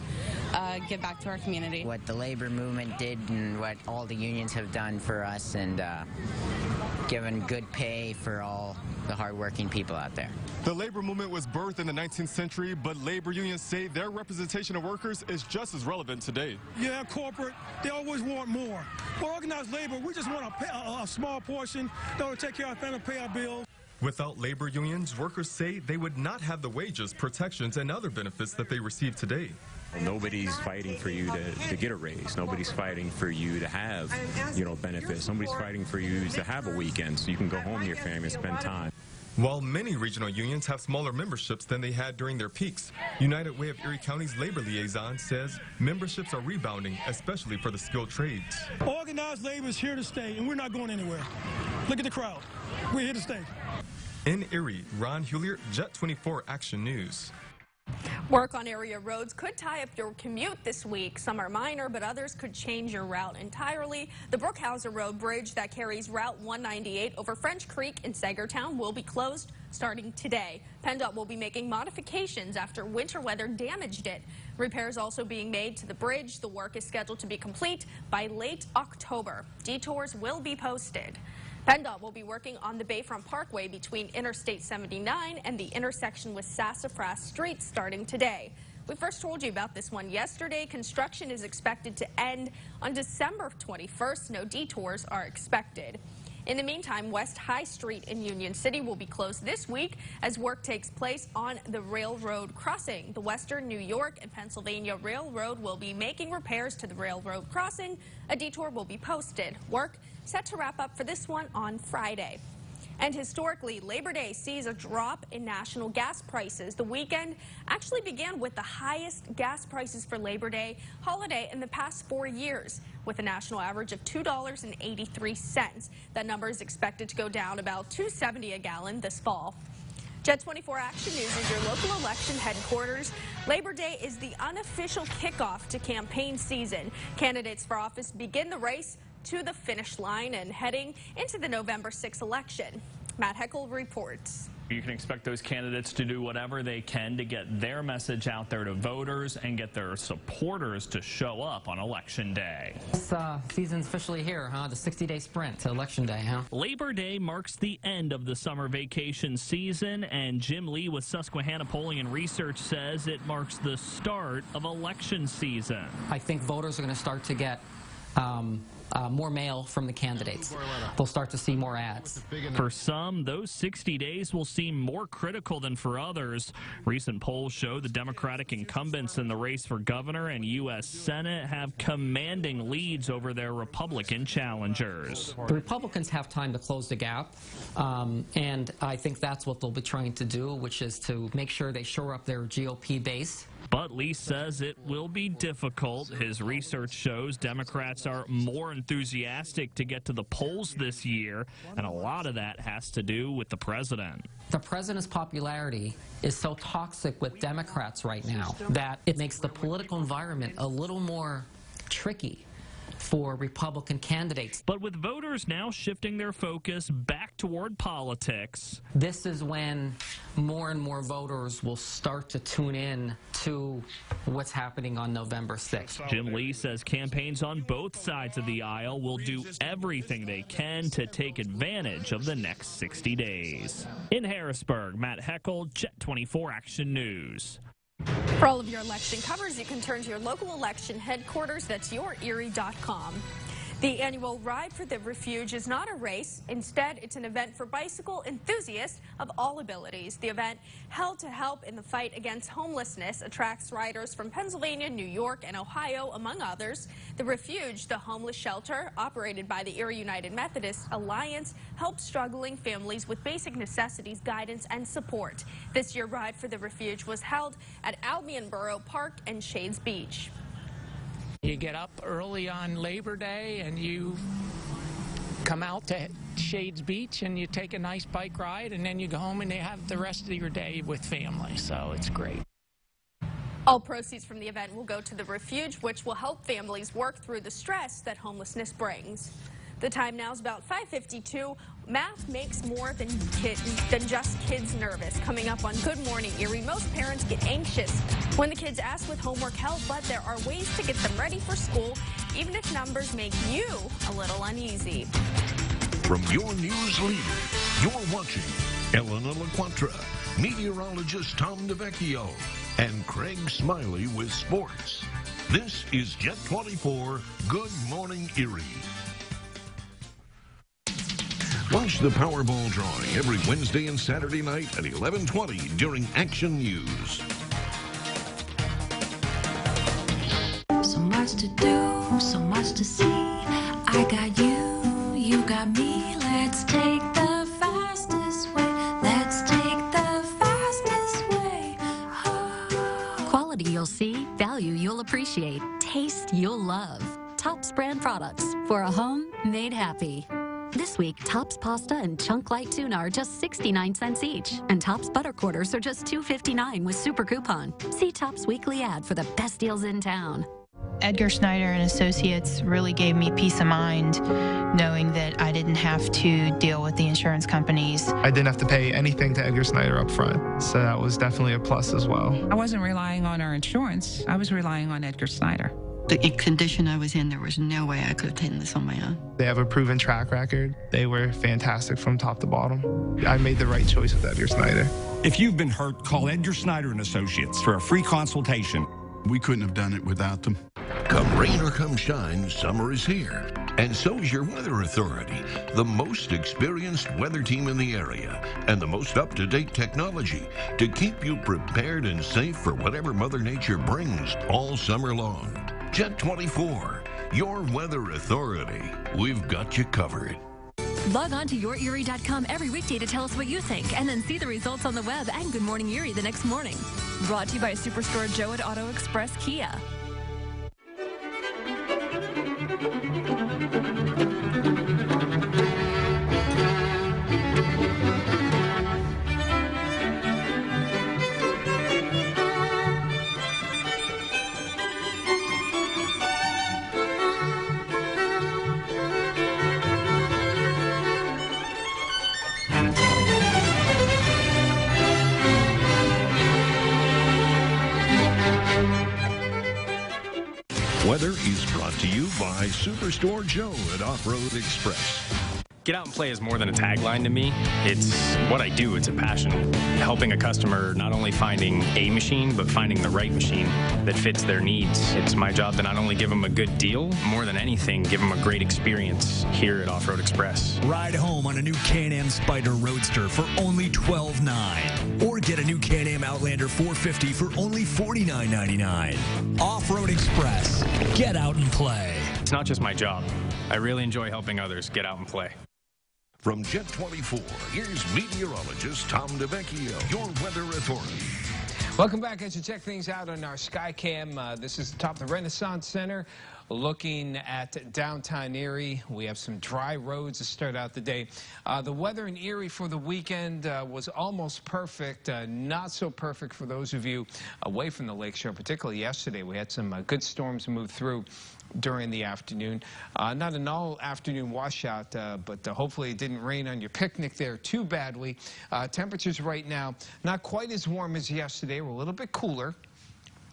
give back to our community. What the labor movement did and what all the unions have done for us, and given good pay for all the hardworking people out there. The labor movement was birthed in the 19th century, but labor unions say their representation of workers is just as relevant today. Yeah, corporate, they always want more. For organized labor, we just want a small portion that will take care of our family, pay our bills. Without labor unions, workers say they would not have the wages, protections, and other benefits that they receive today. Nobody's fighting for you to get a raise. Nobody's fighting for you to have, benefits. Nobody's fighting for you to have a weekend so you can go home to your family and spend time. While many regional unions have smaller memberships than they had during their peaks, United Way of Erie County's labor liaison says memberships are rebounding, especially for the skilled trades. Organized labor is here to stay, and we're not going anywhere. Look at the crowd. We're here to stay. In Erie, Ron Hilliard, Jet 24 Action News. Work on area roads could tie up your commute this week. Some are minor, but others could change your route entirely. The Brookhauser Road bridge that carries Route 198 over French Creek in Sagertown will be closed starting today. PennDOT will be making modifications after winter weather damaged it. Repairs also being made to the bridge. The work is scheduled to be complete by late October. Detours will be posted. PennDOT will be working on the Bayfront Parkway between Interstate 79 and the intersection with Sassafras Street starting today. We first told you about this one yesterday. Construction is expected to end on December 21st. No detours are expected. In the meantime, West High Street in Union City will be closed this week as work takes place on the railroad crossing. The Western New York and Pennsylvania Railroad will be making repairs to the railroad crossing. A detour will be posted. Work set to wrap up for this one on Friday. And historically, Labor Day sees a drop in national gas prices. The weekend actually began with the highest gas prices for Labor Day holiday in the past 4 years, with a national average of $2.83. That number is expected to go down about $2.70 a gallon this fall. Jet 24 Action News is your local election headquarters. Labor Day is the unofficial kickoff to campaign season. Candidates for office begin the race to the finish line and heading into the November 6th election. Matt Heckel reports. You can expect those candidates to do whatever they can to get their message out there to voters and get their supporters to show up on Election Day. This season's officially here, huh? The 60-day sprint to Election Day, huh? Labor Day marks the end of the summer vacation season, and Jim Lee with Susquehanna Polling and Research says it marks the start of election season. I think voters are going to start to get more mail from the candidates. They'll start to see more ads. For some, those 60 days will seem more critical than for others. Recent polls show the Democratic incumbents in the race for governor and U.S. Senate have commanding leads over their Republican challengers. The Republicans have time to close the gap, and I think that's what they'll be trying to do, which is to make sure they shore up their GOP base. But Lee says it will be difficult. His research shows Democrats are more enthusiastic to get to the polls this year, and a lot of that has to do with the president. The president's popularity is so toxic with Democrats right now that it makes the political environment a little more tricky for Republican candidates. But with voters now shifting their focus back toward politics, this is when more and more voters will start to tune in to what's happening on November 6th. Jim Lee says campaigns on both sides of the aisle will do everything they can to take advantage of the next 60 days. In Harrisburg, Matt Heckel, Jet 24 Action News. For all of your election coverage, you can turn to your local election headquarters. That's yourerie.com. The annual Ride for the Refuge is not a race. Instead, it's an event for bicycle enthusiasts of all abilities. The event, held to help in the fight against homelessness, attracts riders from Pennsylvania, New York, and Ohio, among others. The Refuge, the homeless shelter operated by the Erie United Methodist Alliance, helps struggling families with basic necessities, guidance, and support. This year, Ride for the Refuge was held at Albion Borough Park and Shades Beach. You get up early on Labor Day and you come out to Shades Beach and you take a nice bike ride, and then you go home and you have the rest of your day with family, so it's great. All proceeds from the event will go to the Refuge, which will help families work through the stress that homelessness brings. The time now is about 5:52. Math makes more than just kids nervous. Coming up on Good Morning Erie, most parents get anxious when the kids ask with homework help, but there are ways to get them ready for school, even if numbers make you a little uneasy. From your news leader, you're watching Elena LaQuatra, meteorologist Tom DeVecchio, and Craig Smiley with sports. This is Jet 24 Good Morning Erie. Watch the Powerball drawing every Wednesday and Saturday night at 11:20 during Action News. So much to do, so much to see. I got you, you got me. Let's take the fastest way. Let's take the fastest way. Oh. Quality you'll see, value you'll appreciate, taste you'll love. Tops brand products for a home made happy. This week, Tops pasta and chunk light tuna are just 69 cents each, and Tops butter quarters are just $2.59 with super coupon. See Tops weekly ad for the best deals in town. Edgar Snyder and Associates really gave me peace of mind knowing that I didn't have to deal with the insurance companies. I didn't have to pay anything to Edgar Snyder up front, so that was definitely a plus as well. I wasn't relying on our insurance. I was relying on Edgar Snyder. The condition I was in, there was no way I could have taken this on my own. They have a proven track record. They were fantastic from top to bottom. I made the right choice with Edgar Snyder. If you've been hurt, call Edgar Snyder and Associates for a free consultation. We couldn't have done it without them. Come rain or come shine, summer is here. And so is your Weather Authority, the most experienced weather team in the area and the most up-to-date technology to keep you prepared and safe for whatever Mother Nature brings all summer long. Jet 24, your Weather Authority. We've got you covered. Log on to yourerie.com every weekday to tell us what you think, and then see the results on the web and Good Morning Erie the next morning. Brought to you by Superstore Joe at Auto Express Kia. by Superstore Joe at Off-Road Express. Get out and play is more than a tagline to me. It's what I do. It's a passion. Helping a customer not only finding a machine, but finding the right machine that fits their needs. It's my job to not only give them a good deal, more than anything, give them a great experience here at Off-Road Express. Ride home on a new Can-Am Spyder Roadster for only $12,900. Or get a new Can-Am Outlander 450 for only $49.99. Off-Road Express. Get out and play. It's not just my job. I really enjoy helping others get out and play. From Jet 24, here's meteorologist Tom DeVecchio, your weather authority. Welcome back as you check things out on our Skycam. This is the top of the Renaissance Center. Looking at downtown Erie, we have some dry roads to start out the day. The weather in Erie for the weekend was almost perfect, not so perfect for those of you away from the lakeshore, particularly yesterday. We had some good storms move through during the afternoon. Not an all-afternoon washout, but hopefully it didn't rain on your picnic there too badly. Temperatures right now, not quite as warm as yesterday. We're a little bit cooler.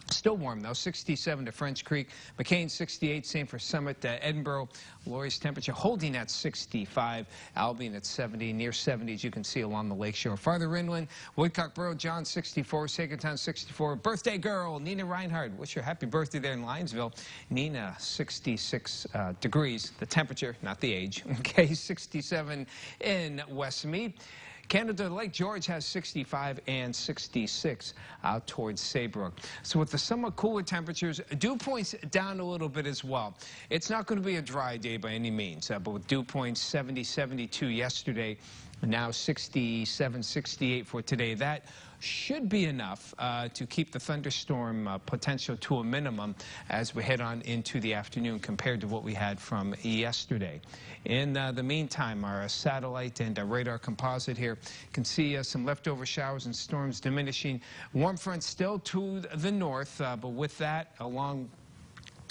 Still warm, though. 67 to French Creek. McCain, 68. Same for Summit. Edinboro, Laurie's temperature holding at 65. Albion at 70. Near 70, as you can see along the lakeshore. Farther inland, Woodcock Borough, John, 64. Sagertown, 64. Birthday girl, Nina Reinhardt. Wish her happy birthday there in Lionsville. Nina, 66 degrees. The temperature, not the age. Okay, 67 in Westmead. Canada Lake George has 65 and 66 out towards Saybrook. So with the somewhat cooler temperatures, dew points down a little bit as well. It's not going to be a dry day by any means, but with dew points 70, 72 yesterday, now 67, 68 for today. That should be enough to keep the thunderstorm potential to a minimum as we head on into the afternoon compared to what we had from yesterday. In the meantime, our satellite and radar composite here can see some leftover showers and storms diminishing. Warm front still to the north, but with that, along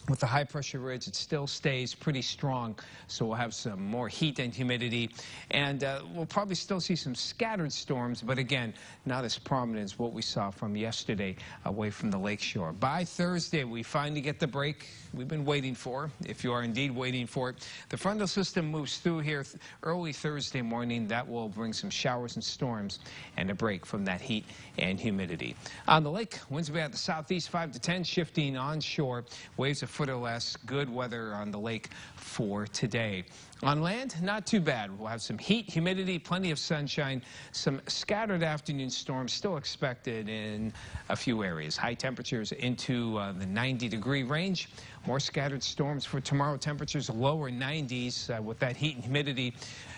with the high-pressure ridge, it still stays pretty strong, so we'll have some more heat and humidity. And we'll probably still see some scattered storms, but again, not as prominent as what we saw from yesterday away from the lakeshore. By Thursday, we finally get the break we've been waiting for, if you are indeed waiting for it. The frontal system moves through here early Thursday morning. That will bring some showers and storms and a break from that heat and humidity. On the lake, winds will be at the southeast 5 to 10, shifting onshore. Waves a foot or less. Good weather on the lake for today. On land, not too bad. We'll have some heat, humidity, plenty of sunshine, some scattered afternoon storms still expected in a few areas. High temperatures into the 90-degree range. More scattered storms for tomorrow. Temperatures lower 90s with that heat and humidity.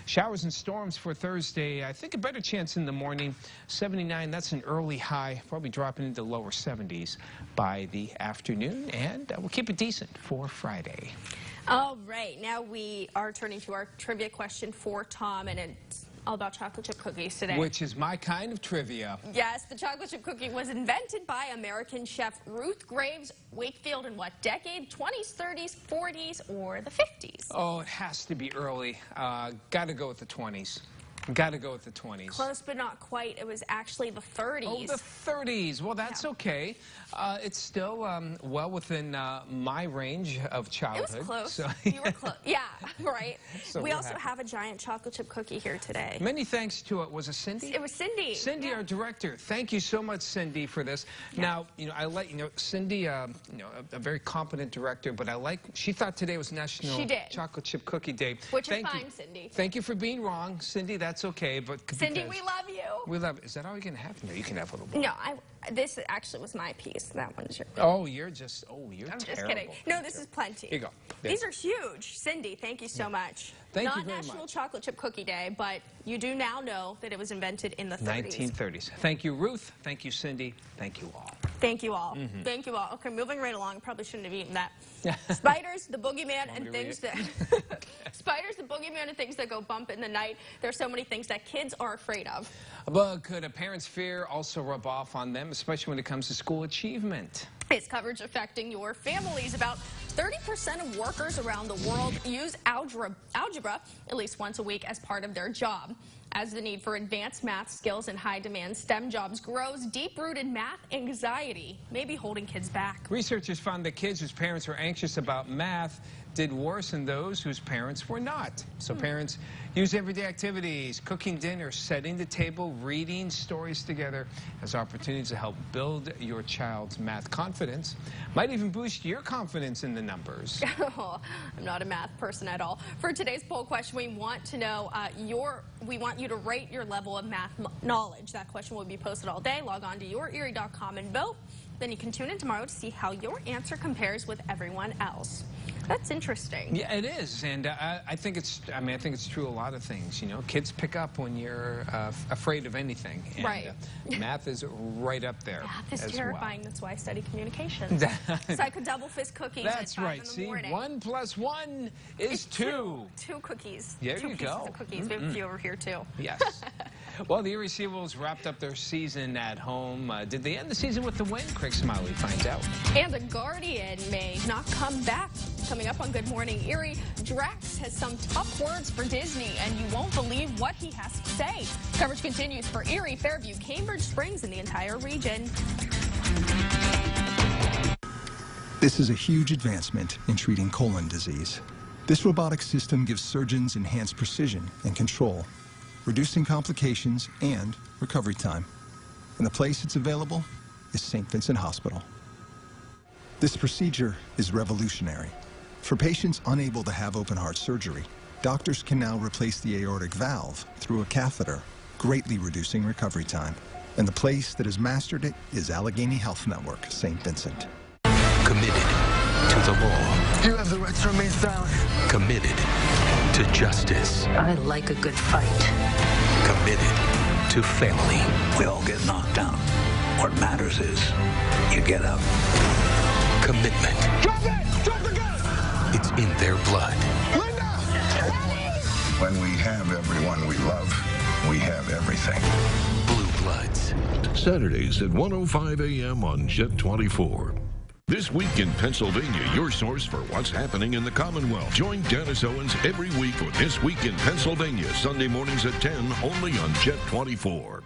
Showers and storms for Thursday. I think a better chance in the morning. 79, that's an early high. Probably dropping into lower 70s by the afternoon. And we'll keep it decent for Friday. All right, now we are turning to our trivia question for Tom, and it's all about chocolate chip cookies today. Which is my kind of trivia. Yes, the chocolate chip cookie was invented by American chef Ruth Graves Wakefield in what decade? 20s, 30s, 40s, or the 50s? Oh, it has to be early. Got to go with the 20s. Got to go with the 20s. Close, but not quite. It was actually the 30s. Oh, the 30s. Well, that's okay. It's still well within my range of childhood. It was close. So, you were close. Yeah, right. So we also have a giant chocolate chip cookie here today. Many thanks to it. Was it Cindy? It was Cindy. Cindy, our director. Thank you so much, Cindy, for this. Yeah. Now, I let you know, Cindy, a very competent director, but she thought today was National Chocolate Chip Cookie Day. Which is fine, Cindy. Thank you for being wrong, Cindy. That's okay, but Cindy, we love you. We love. Is that all you can have? No, you can have a little more. No, this actually was my piece. That one's yours. Oh, you're just. Oh, you're I'm terrible. just kidding. No, this is plenty. Here you go. These are huge. Cindy, thank you so much. Thank you very Not National Chocolate Chip Cookie Day, but you do now know that it was invented in the 30s. 1930s. Thank you, Ruth. Thank you, Cindy. Thank you all. Thank you all. Thank you all. Okay, moving right along. Probably shouldn't have eaten that. Spiders, the boogeyman, and things that... Spiders, the boogeyman, and things that go bump in the night. There's so many things that kids are afraid of. But could a parent's fear also rub off on them, especially when it comes to school achievement? It's coverage affecting your families. About 30% of workers around the world use algebra at least once a week as part of their job. As the need for advanced math skills and high-demand STEM jobs grows, deep-rooted math anxiety may be holding kids back. Researchers found that kids whose parents are anxious about math did worse than those whose parents were not. So parents use everyday activities, cooking dinner, setting the table, reading stories together as opportunities to help build your child's math confidence. Might even boost your confidence in the numbers. Oh, I'm not a math person at all. For today's poll question, we want to know we want you to rate your level of math knowledge. That question will be posted all day. Log on to yourerie.com and vote. Then you can tune in tomorrow to see how your answer compares with everyone else. That's interesting. Yeah, it is, and I think it's. I mean, I think it's true a lot of things. You know, kids pick up when you're afraid of anything. And, right. Math is right up there. Math is terrifying. That's why I study communications. So I could double fist cookies. That's at 5 right. in the See, morning. 1 + 1 is 2. 2 cookies. There Two you pieces go. Of cookies. We have a few over here too. Yes. Well, the Erie Seawolves wrapped up their season at home. Did they end the season with the win? Craig Smiley finds out. And the Guardian may not come back. Coming up on Good Morning Erie, Drax has some tough words for Disney, and you won't believe what he has to say. Coverage continues for Erie, Fairview, Cambridge Springs, and the entire region. This is a huge advancement in treating colon disease. This robotic system gives surgeons enhanced precision and control, reducing complications and recovery time. And the place it's available is St. Vincent Hospital. This procedure is revolutionary. For patients unable to have open heart surgery, doctors can now replace the aortic valve through a catheter, greatly reducing recovery time. And the place that has mastered it is Allegheny Health Network, St. Vincent. Committed to the law. You have the right to remain silent. Committed to justice. I like a good fight. Committed to family. We all get knocked down. What matters is you get up. Commitment. Drop it! Drop the gun! It's in their blood. Linda! When we have everyone we love, we have everything. Blue Bloods. Saturdays at 1:05 a.m. on Jet 24. This Week in Pennsylvania, your source for what's happening in the Commonwealth. Join Dennis Owens every week with This Week in Pennsylvania, Sunday mornings at 10, only on Jet 24.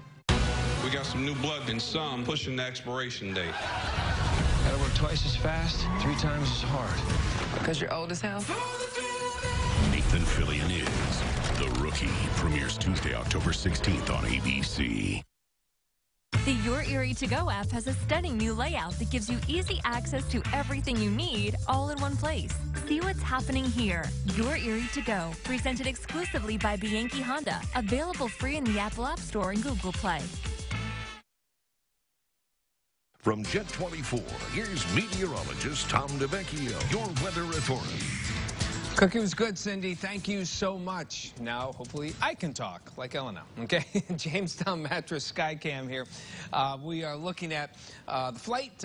We got some new blood and some pushing the expiration date. Gotta work twice as fast, 3 times as hard. Because you're old as hell? Nathan Fillion is The Rookie. Premieres Tuesday, October 16th on ABC. The Your Erie To Go app has a stunning new layout that gives you easy access to everything you need all in one place. See what's happening here. Your Erie To Go, presented exclusively by Bianchi Honda. Available free in the Apple App Store and Google Play. From Jet 24, here's meteorologist Tom DeVecchio, your weather authority. Cookie was good, Cindy. Thank you so much. Now, hopefully, I can talk like Elena, okay? Jamestown Mattress Skycam here. We are looking at the flight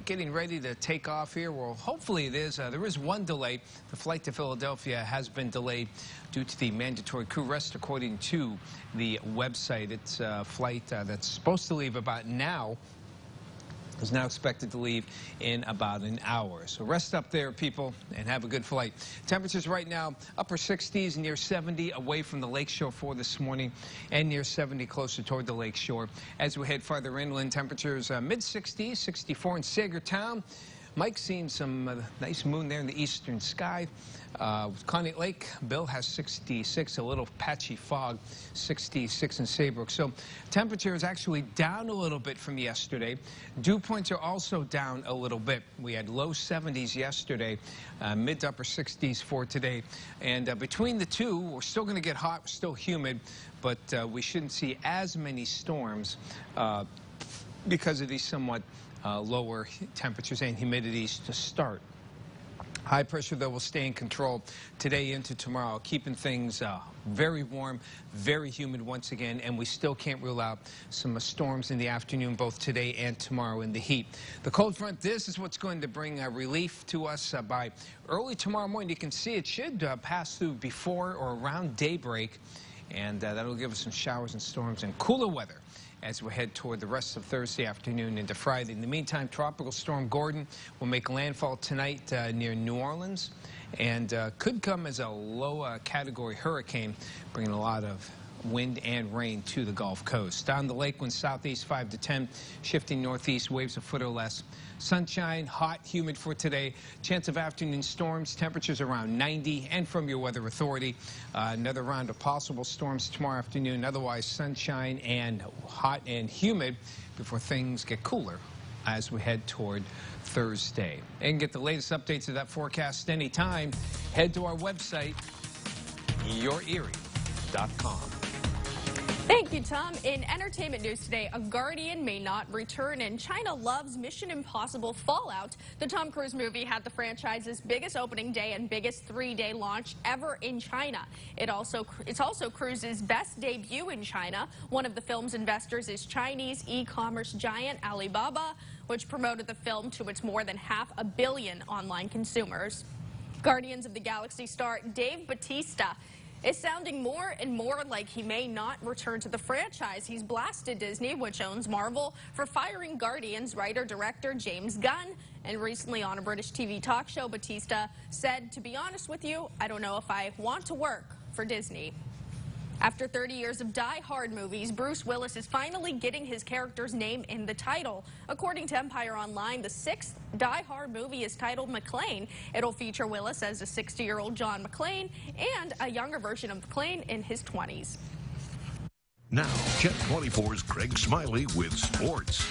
getting ready to take off here. Well, hopefully it is. There is one delay. The flight to Philadelphia has been delayed due to the mandatory crew rest, according to the website. It's a flight that's supposed to leave about now. Is now expected to leave in about an hour. So rest up there, people, and have a good flight. Temperatures right now, upper 60s, near 70 away from the lakeshore for this morning, and near 70 closer toward the lakeshore. As we head farther inland, temperatures mid-60s, 64 in Sagertown. Mike's seen some nice moon there in the eastern sky. Connie Lake, Bill has 66, a little patchy fog, 66 in Saybrook. So temperature is actually down a little bit from yesterday. Dew points are also down a little bit. We had low 70s yesterday, mid to upper 60s for today. And between the two, we're still going to get hot, we're still humid, but we shouldn't see as many storms because of these somewhat lower temperatures and humidities to start. High pressure, though, will stay in control today into tomorrow, keeping things very warm, very humid once again, and we still can't rule out some storms in the afternoon, both today and tomorrow in the heat. The cold front, this is what's going to bring relief to us by early tomorrow morning. You can see it should pass through before or around daybreak, and that'll give us some showers and storms and cooler weather as we head toward the rest of Thursday afternoon into Friday. In the meantime, Tropical Storm Gordon will make landfall tonight near New Orleans and could come as a low category hurricane, bringing a lot of wind and rain to the Gulf Coast. On the lake, winds southeast 5 to 10, shifting northeast, waves a foot or less. Sunshine, hot, humid for today. Chance of afternoon storms, temperatures around 90. And from your weather authority, another round of possible storms tomorrow afternoon. Otherwise, sunshine and hot and humid before things get cooler as we head toward Thursday. And get the latest updates of that forecast anytime. Head to our website, yourerie.com. Thank you, Tom. In entertainment news today, a Guardian may not return, and China loves Mission Impossible Fallout. The Tom Cruise movie had the franchise's biggest opening day and biggest three-day launch ever in China. It's also Cruise's best debut in China. One of the film's investors is Chinese e-commerce giant Alibaba, which promoted the film to its more than 500 million online consumers. Guardians of the Galaxy star Dave Bautista is sounding more and more like he may not return to the franchise. He's blasted Disney, which owns Marvel, for firing Guardians writer-director James Gunn. And recently on a British TV talk show, Bautista said, "To be honest with you, I don't know if I want to work for Disney." After 30 years of die-hard movies, Bruce Willis is finally getting his character's name in the title. According to Empire Online, the 6th die-hard movie is titled McClane. It'll feature Willis as a 60-year-old John McClane and a younger version of McClane in his 20s. Now, Jet 24's Craig Smiley with sports.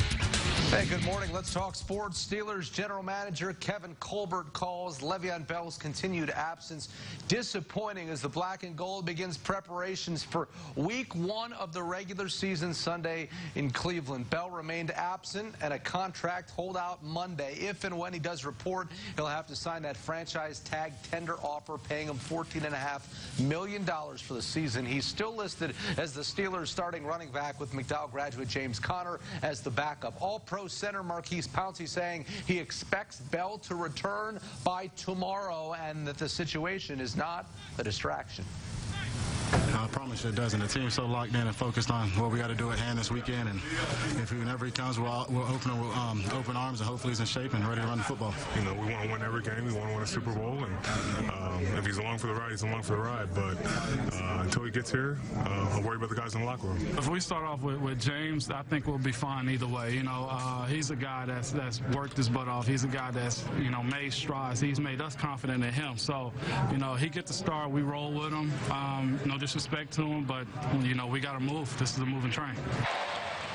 Hey, good morning. Let's talk sports. Steelers general manager Kevin Colbert calls Le'Veon Bell's continued absence disappointing as the black and gold begins preparations for week 1 of the regular season Sunday in Cleveland. Bell remained absent and a contract holdout Monday. If and when he does report, he'll have to sign that franchise tag tender offer paying him $14.5 million for the season. He's still listed as the Steelers starting running back with McDowell graduate James Conner as the backup. All-Pro center Marquise Pouncey saying he expects Bell to return by tomorrow and that the situation is not a distraction. I promise you it doesn't. The team's so locked in and focused on what we got to do at hand this weekend, and whenever he comes, we'll open him with open arms, and hopefully he's in shape and ready to run the football. You know, we want to win every game. We want to win a Super Bowl, and if he's along for the ride, he's along for the ride. But until he gets here, I'll worry about the guys in the locker room. If we start off with James, I think we'll be fine either way. You know, he's a guy that's worked his butt off. He's a guy that's, you know, made strides. He's made us confident in him. So, you know, he gets the start. We roll with him. No disrespect to him, but, you know, we got to move. This is a moving train.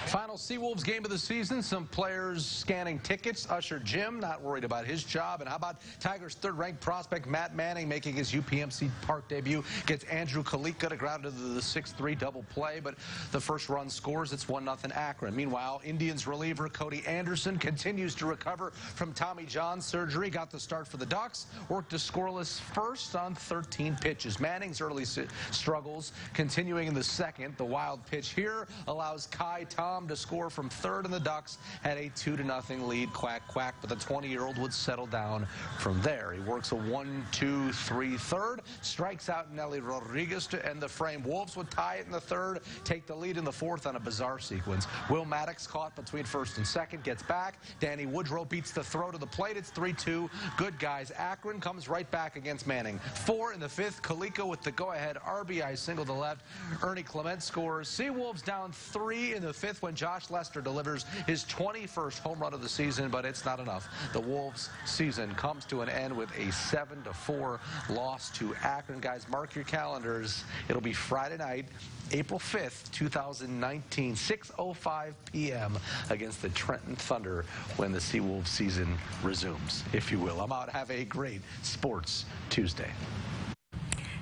Final Seawolves game of the season. Some players scanning tickets. Usher Jim not worried about his job. And how about Tigers' third-ranked prospect Matt Manning making his UPMC Park debut? Gets Andrew Kalika to ground into the 6-3 double play. But the first run scores. It's 1-0 Akron. Meanwhile, Indians reliever Cody Anderson continues to recover from Tommy John surgery. Got the start for the Ducks. Worked a scoreless first on 13 pitches. Manning's early struggles continuing in the second. The wild pitch here allows Kai Tom to score from third, and the Ducks had a 2-0 lead. Quack, quack, but the 20-year-old would settle down from there. He works a 1-2-3 third, strikes out Nelly Rodriguez to end the frame. Wolves would tie it in the third, take the lead in the fourth on a bizarre sequence. Will Maddox caught between first and second, gets back. Danny Woodrow beats the throw to the plate. It's 3-2. Good guys. Akron comes right back against Manning. 4 in the fifth. Kalika with the go-ahead RBI single to left. Ernie Clement scores. Seawolves down 3 in the fifth when Josh Lester delivers his 21st home run of the season, but it's not enough. The Wolves' season comes to an end with a 7-4 loss to Akron. Guys, mark your calendars. It'll be Friday night, April 5th, 2019, 6:05 p.m. against the Trenton Thunder when the Seawolves season resumes, if you will. I'm out. Have a great Sports Tuesday.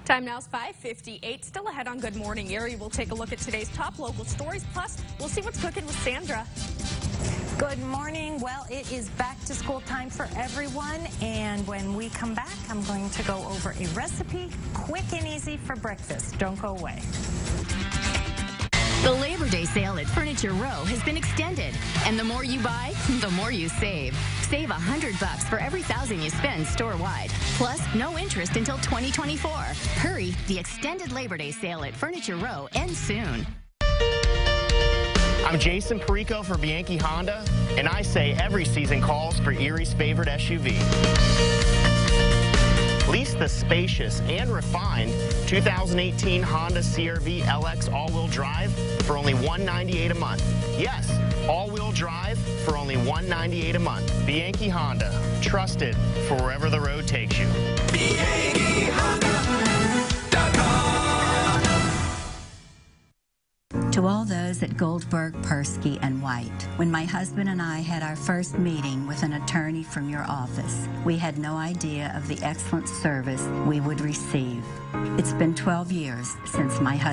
Time now is 5:58. Still ahead on Good Morning Erie. We'll take a look at today's top local stories. Plus, we'll see what's cooking with Sandra. Good morning. Well, it is back to school time for everyone. And when we come back, I'm going to go over a recipe, quick and easy for breakfast. Don't go away. The Labor Day sale at Furniture Row has been extended, and the more you buy, the more you save. Save $100 for every $1,000 you spend store-wide. Plus, no interest until 2024. Hurry, the extended Labor Day sale at Furniture Row ends soon. I'm Jason Perico for Bianchi Honda, and I say every season calls for Erie's favorite SUV. Lease the spacious and refined 2018 Honda CR-V LX all-wheel drive for only $198 a month. Yes, all-wheel drive for only $198 a month. Bianchi Honda, trusted for wherever the road takes you. To all those at Goldberg, Persky, and White, when my husband and I had our first meeting with an attorney from your office, we had no idea of the excellent service we would receive. It's been 12 years since my husband